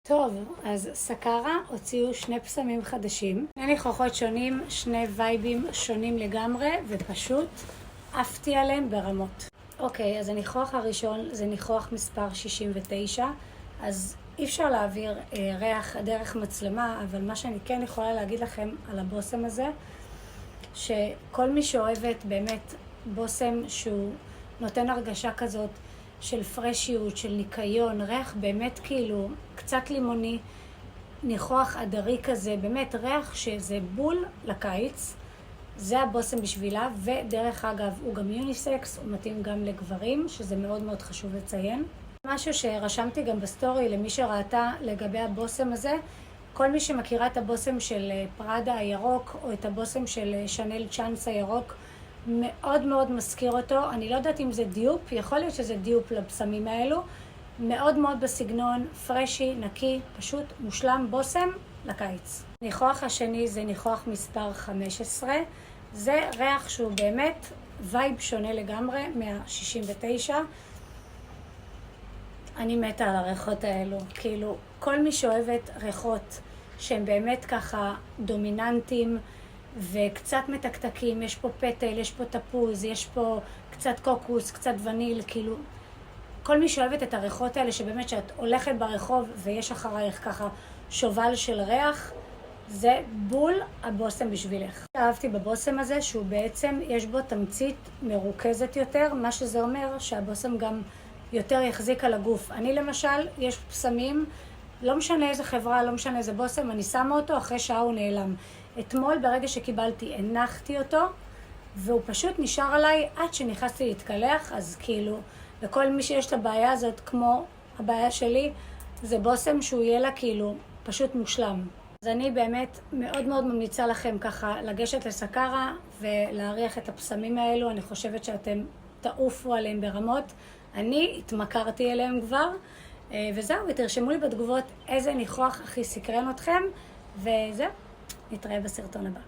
טוב, אז סקרה הוציאו שני פסמים חדשים, שני ניחוחות שונים, שני וייבים שונים לגמרי, ופשוט עפתי עליהם ברמות. אוקיי, אז הניחוח הראשון זה ניחוח מספר 69, אז אי אפשר להעביר ריח דרך מצלמה, אבל מה שאני כן יכולה להגיד לכם על הבוסם הזה, שכל מי שאוהבת באמת בוסם שהוא נותן הרגשה כזאת של פרשיות, של ניקיון, ריח באמת כאילו קצת לימוני, ניחוח עדרי כזה, באמת ריח שזה בול לקיץ, זה הבוסם בשבילה. ודרך אגב הוא גם יוניסקס, הוא מתאים גם לגברים, שזה מאוד מאוד חשוב לציין. משהו שרשמתי גם בסטורי למי שראתה לגבי הבוסם הזה, כל מי שמכירה את הבוסם של פראדה הירוק או את הבוסם של שנל צ'אנס הירוק, מאוד מאוד מזכיר אותו. אני לא יודעת אם זה דיופ, יכול להיות שזה דיופ לבשמים האלו. מאוד מאוד בסגנון, פרשי, נקי, פשוט מושלם, בוסם לקיץ. ניחוח השני זה ניחוח מספר 15. זה ריח שהוא באמת וייב שונה לגמרי מה-69. אני מתה על הריחות האלו. כאילו, כל מי שאוהבת ריחות שהם באמת ככה דומיננטיים וקצת מתקתקים, יש פה פטל, יש פה תפוז, יש פה קצת קוקוס, קצת וניל, כאילו, כל מי שאוהבת את הריחות האלה שבאמת שאת הולכת ברחוב ויש אחרייך ככה שובל של ריח, זה בול הבוסם בשבילך. אהבתי בבוסם הזה שהוא בעצם יש בו תמצית מרוכזת יותר, מה שזה אומר שהבוסם גם יותר יחזיק על הגוף. אני למשל, יש פסמים, לא משנה איזה חברה, לא משנה איזה בוסם, אני שמה אותו, אחרי שעה הוא נעלם. אתמול ברגע שקיבלתי, הנחתי אותו, והוא פשוט נשאר עליי עד שנכנסתי להתקלח, אז כאילו, לכל מי שיש את הבעיה הזאת, כמו הבעיה שלי, זה בוסם שהוא יהיה לה כאילו פשוט מושלם. אז אני באמת מאוד מאוד ממליצה לכם ככה לגשת לסקרה ולהריח את הפסמים האלו. אני חושבת שאתם תעופו עליהם ברמות. אני התמכרתי אליהם כבר, וזהו, ותרשמו לי בתגובות איזה ניחוח הכי סקרן אתכם, וזהו, נתראה בסרטון הבא.